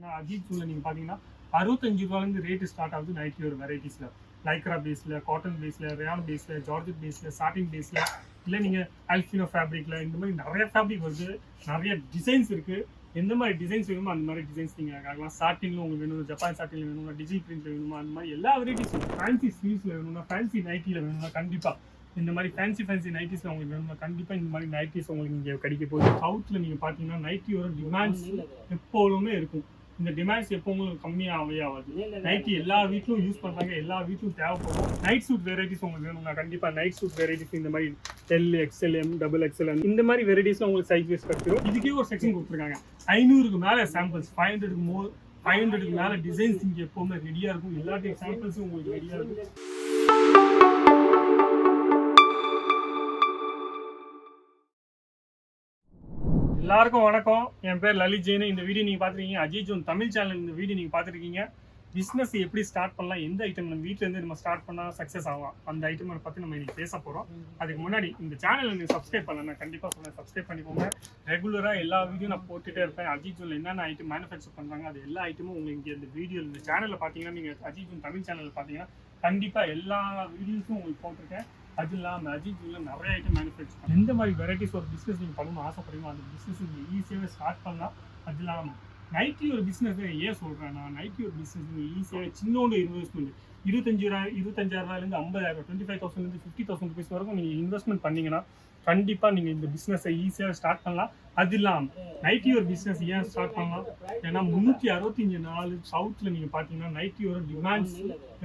பார்த்தீங்கன்னா அஜித் ஜூனில் நீங்கள் பார்த்தீங்கன்னா 65 ரூபாயிலேருந்து ரேட்டு ஸ்டார்ட் ஆகுது நைட்டி ஒரு வெரைட்டிஸில். லைக்ரா பேஸில், காட்டன் பேஸில், ரேயான் பேஸில், ஜார்ஜெட் பேஸில், சாட்டின் பேஸில், இல்லை நீங்கள் அல்ஃபினோ ஃபேப்ரிக்கில் இந்த மாதிரி நிறைய ஃபேப்ரிக் வருது, நிறைய டிசைன்ஸ் இருக்குது. எந்த மாதிரி டிசைன்ஸ் வேணுமோ அந்த மாதிரி டிசைன்ஸ் நீங்கள் கேட்கலாம். சாட்டினில் உங்களுக்கு வேணும், ஜப்பான் சாட்டினில் வேணுமா, டிஜிட்டல் பிரிண்ட்டில் வேணுமா, அந்த மாதிரி எல்லா வெரைட்டிஸும். ஃபேன்சி ஸ்லீவ்ஸில் வேணும்னா, ஃபேன்சி நைட்டியில் வேணும்னா கண்டிப்பாக இந்த மாதிரி ஃபேன்சி நைட்டிஸில் உங்களுக்கு வேணும்னா கண்டிப்பாக இந்த மாதிரி நைட்டிஸ் உங்களுக்கு இங்கே கிடைக்க போகுது. சவுத்தில் நீங்கள் பார்த்தீங்கன்னா நைட்டியோட டிமாண்ட்ஸ் எப்போதுமே இருக்கும். இந்த டிமாண்ட்ஸ் எப்போ உங்களுக்கு கம்மியாகவே ஆகாது. நைட்டி எல்லா வீட்லையும் யூஸ் பண்ணுறாங்க, எல்லா வீட்லையும் தேவைப்படும். நைட் சூட் வெரைட்டிஸ் உங்களுக்கு வேணும்னா கண்டிப்பாக நைட் சூட் வெரைட்டிஸ் இந்த மாதிரி L, XL, M, double XL இந்த மாதிரி வெரைட்டிஸ்லாம் உங்களுக்கு சைஸ் வைஸ் கிடைச்சிடும். இதுக்கே ஒரு செக்ஷன் கொடுத்துருக்காங்க. 500க்கு மேலே சாம்பிள்ஸ், 500க்கு மேலே டிசைன்ஸ் இங்கே எப்போவுமே ரெடியாக இருக்கும். எல்லா சாம்பிள்ஸும் உங்களுக்கு ரெடியாக இருக்கும். எல்லாருக்கும் வணக்கம். என் பேர் லலித் ஜெயின். இந்த வீடியோ நீங்கள் பார்த்துருக்கீங்க அஜித் ஜோன் தமிழ் சேனல். இந்த வீடியோ நீங்கள் பார்த்துருக்கீங்க பிஸ்னஸ் எப்படி ஸ்டார்ட் பண்ணலாம், எந்த ஐட்டம் நம்ம வீட்டிலேருந்து நம்ம ஸ்டார்ட் பண்ணால் சக்ஸஸ் ஆகலாம், அந்த ஐட்டம் பற்றி நம்ம இன்னைக்கு பேச போகிறோம். அதுக்கு முன்னாடி இந்த சேனல் நீங்கள் சப்ஸ்கிரைப் பண்ணலாம், நான் கண்டிப்பாக சொல்லுவேன், சப்ஸ்கிரைப் பண்ணிக்கோங்க. ரெகுலராக எல்லா வீடியோ நான் போட்டுகிட்டே இருப்பேன். அஜித் ஜோனில் என்னென்ன ஐட்டம் மேனுஃபேக்சர் பண்ணுறாங்க அது எல்லா ஐட்டமும் உங்களுக்கு இங்கே இந்த வீடியோ இந்த சேனலில் பார்த்தீங்கன்னா, நீங்கள் அஜித் ஜோன் தமிழ் சேனலில் பார்த்தீங்கன்னா கண்டிப்பாக எல்லா வீடியோஸும் உங்களுக்கு போட்டிருக்கேன். அது இல்லாமல் அஜித் ஜூனில் நிறைய ஐட்டம் மேனுஃபேக்சர். எந்த மாதிரி வெரைட்டிஸ் ஒரு பிஸ்னஸ் நீங்கள் பண்ணணும்னு ஆசைப்படுறீங்களோ அந்த பிஸ்னஸ் நீங்கள் ஈஸியாகவே ஸ்டார்ட் பண்ணலாம். அது இல்லாமல் நைட்டி ஒரு பிஸ்னஸ் ஏன் சொல்கிறேன் நான், நைட்டி ஒரு பிஸ்னஸ் நீங்கள் ஈஸியாக சின்னோண்டு இன்வெஸ்ட்மெண்ட் 25,000 50,000 25,000 50,000 ருபீஸ் வரைக்கும் நீங்கள் இன்வெஸ்ட்மெண்ட் பண்ணிங்கன்னா கண்டிப்பாக நீங்கள் இந்த பிஸ்னஸை ஈஸியாக ஸ்டார்ட் பண்ணலாம். அது இல்லாமல் நைட்டி ஒரு பிஸ்னஸ் ஏன் ஸ்டார்ட் பண்ணலாம், ஏன்னா 365 நாள் சவுத்தில் நீங்கள் பார்த்தீங்கன்னா நைட்டியோட டிமாண்ட்ஸ்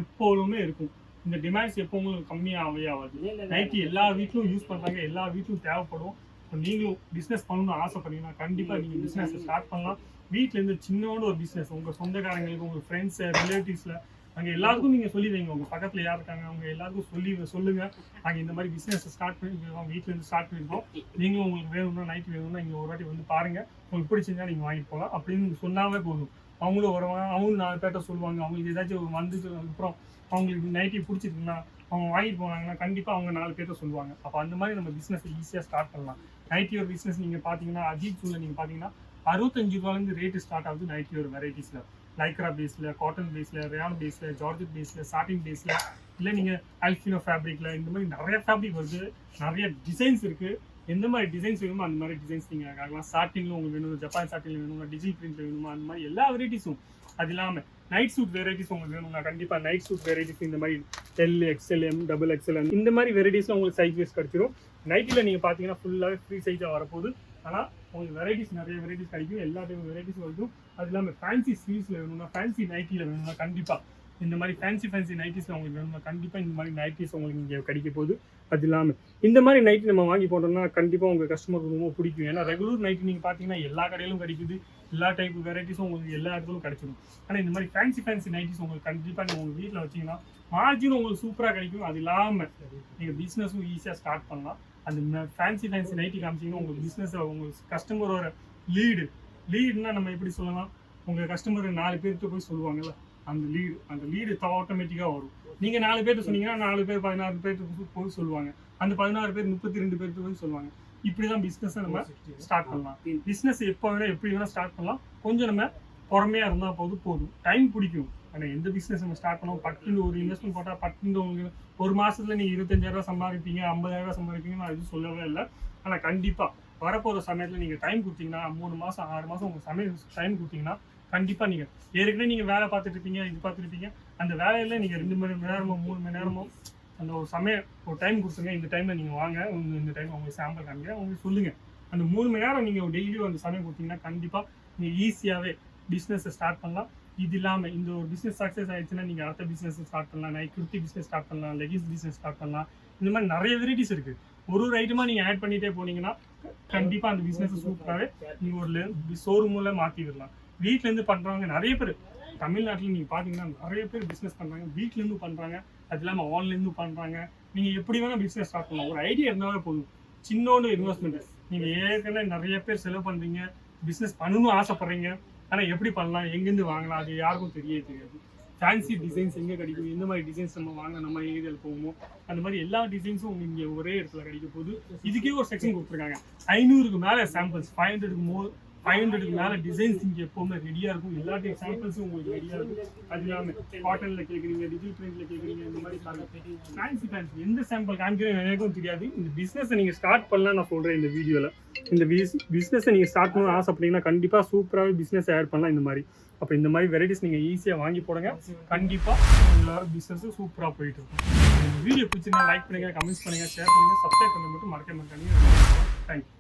எப்போதுமே இருக்கும். இந்த டிமாண்ட்ஸ் எப்போ உங்களுக்கு கம்மியாகவே ஆகாது. நைட்டி எல்லா வீட்லையும் யூஸ் பண்ணுறாங்க, எல்லா வீட்லையும் தேவைப்படும். இப்போ நீங்களும் பிஸ்னஸ் பண்ணணும்னு ஆசைப்பட்டீங்கன்னா கண்டிப்பாக நீங்கள் பிஸ்னஸை ஸ்டார்ட் பண்ணலாம். வீட்டிலேருந்து சின்னோட ஒரு பிஸ்னஸ் உங்கள் சொந்தக்காரங்களுக்கு, உங்கள் ஃப்ரெண்ட்ஸு, ரிலேட்டிவ்ஸில் அங்கே எல்லாருக்கும் நீங்கள் சொல்லி வைங்க. உங்கள் பக்கத்தில் யார் இருக்காங்க அவங்க எல்லாருக்கும் சொல்லுங்கள். நாங்கள் இந்த மாதிரி பிஸ்னஸை ஸ்டார்ட் பண்ணிருக்கோம், வீட்டிலேருந்து ஸ்டார்ட் பண்ணியிருக்கோம். நீங்களும் உங்களுக்கு வேணும்னா நைட்டி வேணும்னா இங்கே ஒரு வாட்டி வந்து பாருங்கள், உங்களுக்கு பிடிச்சிருந்தா நீங்கள் வாங்கிட்டு போகலாம் அப்படின்னு சொன்னாவே போதும். அவங்களும் வருவாங்க, அவங்களும் 4 பேர்ட்ட சொல்லுவாங்க. அவங்களுக்கு ஏதாச்சும் வந்துட்டு அவங்களுக்கு நைட்டி பிடிச்சிருக்குன்னா அவங்க வாங்கிட்டு போனாங்கன்னா கண்டிப்பாக அவங்க 4 பேர்ட்ட சொல்லுவாங்க. அப்போ அந்த மாதிரி நம்ம பிஸ்னஸ் ஈஸியாக ஸ்டார்ட் பண்ணலாம். நைட்டி ஒரு பிஸ்னஸ் நீங்கள் பார்த்தீங்கன்னா அஜித் ஜூனில் நீங்கள் பார்த்தீங்கன்னா 65 ரூபாயிலேருந்து ரேட்டு ஸ்டார்ட் ஆகுது நைட்டி ஒரு வெரைட்டிஸில். லைக்ரா பேஸில், காட்டன் பேஸில், ரேயான் பேஸில், ஜார்ஜெட் பேஸில், சாட்டின் பேஸில், இல்லை நீங்கள் அல்ஃபினோ ஃபேப்ரிக்கில் இந்த மாதிரி நிறைய ஃபேப்ரிக் வருது, நிறைய டிசைன்ஸ் இருக்குது. எந்த மாதிரி டிசைன்ஸ் வேணுமோ அந்த மாதிரி டிசைன்ஸ் நீங்கள் கேட்கலாம். சாட்டினில் உங்களுக்கு வேணும், ஜப்பான் சாட்டினில் வேணுமா, டிஜிட்டல் பிரிண்ட்டில் வேணுமா, அந்த மாதிரி எல்லா வெரைட்டிஸும். அது இல்லாமல் நைட் சூட் வெரைட்டிஸ் உங்களுக்கு வேணும்னா கண்டிப்பாக நைட் சூட் வெரைட்டிஸ் இந்த மாதிரி L, XL, M, double XL இந்த மாதிரி வெரைட்டிஸும் உங்களுக்கு சைஸ் வைஸ் கிடச்சிரும். நைட்டில் நீங்கள் பார்த்தீங்கன்னா ஃபுல்லாகவே ஃப்ரீ சைஸாக வரப்போகுது. ஆனால் உங்களுக்கு வெரைட்டிஸ் நிறைய வெரைட்டிஸ் கிடைக்கும், எல்லா டைம் வெரைட்டிஸ் வரும். அது இல்லாமல் ஃபேன்சி ஸ்லீவ்ஸில் வேணும்னா, ஃபேன்சி நைட்டியில் வேணும்னா கண்டிப்பாக இந்த மாதிரி ஃபேன்சி நைட்டிஸில் உங்களுக்கு வேணும்னா கண்டிப்பாக இந்த மாதிரி நைட்டிஸ் உங்களுக்கு இங்கே கிடைக்க போகுது. அது இல்லாமல் இந்த மாதிரி நைட்டி நம்ம வாங்கி போட்டோம்னா கண்டிப்பாக உங்கள் கஸ்டமருக்கு ரொம்ப பிடிக்கும். ஏன்னா ரெகுலர் நைட்டி நீங்கள் பார்த்தீங்கன்னா எல்லா கடையிலும் கிடைக்குது, எல்லா டைப் வெரைட்டிஸும் உங்களுக்கு எல்லா இடத்துலையும் கிடைச்சிடும். ஆனால் இந்த மாதிரி ஃபேன்சி நைட்டிஸ் உங்களுக்கு கண்டிப்பாக நீங்கள் உங்கள் வீட்டில் வச்சிங்கன்னா மார்ஜின் உங்களுக்கு சூப்பராக கிடைக்கும். அது இல்லாமல் நீங்கள் பிஸ்னஸும் ஈஸியாக ஸ்டார்ட் பண்ணலாம். அந்த ஃபேன்சி நைட்டி காமிச்சிங்கன்னா உங்களுக்கு பிஸ்னஸை உங்களுக்கு கஸ்டமரோட லீடுன்னா நம்ம எப்படி சொல்லலாம், உங்கள் கஸ்டமர் 4 பேர்கிட்ட போய் சொல்லுவாங்கல்ல, அந்த லீடு ஆட்டோமேட்டிக்காக வரும். நீங்கள் 4 பேர்கிட்ட சொன்னீங்கன்னா 4 பேர் 16 பேர்கிட்ட போய் சொல்லுவாங்க, அந்த 16 பேர் 32 பேர்கிட்ட போய் சொல்லுவாங்க. இப்படி தான் பிஸ்னஸை நம்ம ஸ்டார்ட் பண்ணலாம். பிஸ்னஸ் எப்போ வேணால் எப்படி வேணால் ஸ்டார்ட் பண்ணலாம். கொஞ்சம் நம்ம பொறுமையாக இருந்தால் போதும். டைம் பிடிக்கும். ஆனால் எந்த பிஸ்னஸ் நம்ம ஸ்டார்ட் பண்ணோம் பட்டுன்னு ஒரு இன்வெஸ்ட்மெண்ட் போட்டால் பட்டுன்னு உங்களுக்கு ஒரு மாதத்தில் நீங்கள் 25,000 சம்பாதிப்பீங்க, 50,000 சம்பாதிப்பீங்கன்னு நான் எதுவும் சொல்லவே இல்லை. ஆனால் கண்டிப்பாக வரப்போகிற சமயத்தில் நீங்கள் டைம் கொடுத்தீங்கன்னா 3 மாதம் 6 மாதம் உங்களுக்கு டைம் கொடுத்தீங்கன்னா கண்டிப்பாக நீங்கள் ஏற்கனவே நீங்கள் வேலை பார்த்துட்ருப்பீங்க, இது பார்த்துருப்பீங்க. அந்த வேலையில் நீங்கள் 2 மணி நேரமோ 3 மணி நேரமோ அந்த ஒரு டைம் கொடுத்துங்க. இந்த டைமில் நீங்கள் வாங்க, இந்த டைம் உங்களுக்கு சாம்பிள் காமிங்க, உங்களுக்கு சொல்லுங்கள். அந்த 3 மணி நேரம் நீங்கள் டெய்லியும் அந்த சமயம் கொடுத்தீங்கன்னா கண்டிப்பாக நீங்கள் ஈஸியாகவே பிஸ்னஸை ஸ்டார்ட் பண்ணலாம். இது இல்லாமல் இந்த ஒரு பிஸ்னஸ் சக்ஸஸ் ஆகிடுச்சுன்னா நீங்கள் அடுத்த பிஸ்னஸ் ஸ்டார்ட் பண்ணலாம். நைட் குர்த்தி பிஸ்னஸ் ஸ்டார்ட் பண்ணலாம், லெகின்ஸ் பிஸ்னஸ் ஸ்டார்ட் பண்ணலாம். இந்த மாதிரி நிறைய வெரைட்டிஸ் இருக்குது. ஒரு ஐட்டமாக நீங்கள் ஆட் பண்ணிகிட்டே போனீங்கன்னா கண்டிப்பாக அந்த பிஸ்னஸை சூப்பராகவே நீங்கள் ஒரு ஷோரூமில் மாற்றிடலாம். வீட்டிலேருந்து பண்ணுறவங்க நிறைய பேர் தமிழ்நாட்டில் நீங்கள் பார்த்தீங்கன்னா நிறைய பேர் பிஸ்னஸ் பண்ணுறாங்க, வீட்டிலேருந்து பண்ணுறாங்க. அது இல்லாமல் ஆன்லைன்லேருந்து பண்ணுறாங்க. நீங்கள் எப்படி வேணால் பிஸ்னஸ் ஸ்டார்ட் பண்ணலாம். ஒரு ஐடியா இருந்தாலே போதும். சின்னோண்டு இன்வெஸ்ட்மெண்ட். நீங்கள் ஏற்கனவே நிறைய பேர் செலவு பண்ணுறீங்க, பிஸ்னஸ் பண்ணணும்னு ஆசைப்பட்றீங்க, ஆனால் எப்படி பண்ணலாம், எங்கேருந்து வாங்கலாம் அது யாருக்கும் தெரியாது. ஃபேன்சி டிசைன்ஸ் எங்கே கிடைக்கும், எந்த மாதிரி டிசைன்ஸ் நம்ம வாங்க நம்ம ஏரியாவில் போவோமோ அந்த மாதிரி எல்லா டிசைன்ஸும் இங்கே ஒரே இடத்துல கிடைக்க போகுது. இதுக்கே ஒரு செக்ஷன் கொடுத்துருக்காங்க. 500க்கு மேலே சாம்பிள்ஸ், 500க்கு மேலே டிசைன்ஸ் இங்கே எப்போவுமே ரெடியாக இருக்கும். எல்லா சாம்பிள்ஸும் உங்களுக்கு ரெடியாக இருக்கும். அது இல்லாமல் காட்டனில் கேட்குறீங்க, டிஜிட்டல் பிரிண்டில் கேட்குறீங்க, இந்த மாதிரி ஃபேன்சி எந்த சாம்பிள் காமிக்கிறேன் எனக்கும் தெரியாது. இந்த பிஸ்னஸை நீங்கள் ஸ்டார்ட் பண்ணலாம் நான் சொல்கிறேன் இந்த வீடியோவில். இந்த பிஸ்னஸை நீங்கள் ஸ்டார்ட் பண்ணணும்னு ஆசைப்பட்டீங்கன்னா கண்டிப்பாக சூப்பராகவே பிஸ்னஸ் ஆட் பண்ணலாம் இந்த மாதிரி. அப்போ இந்த மாதிரி வெரைட்டிஸ் நீங்கள் ஈஸியாக வாங்கி போடுங்க. கண்டிப்பாக உங்களோட பிஸ்னஸும் சூப்பராக போயிட்டு இருக்கும். இந்த வீடியோ பிடிச்சிருந்தா லைக் பண்ணுங்கள், கமெண்ட்ஸ் பண்ணுங்கள், ஷேர் பண்ணுங்கள், சப்ஸ்கிரைப் பண்ண மட்டும் மறக்க மாட்டாங்க. தேங்க்யூ.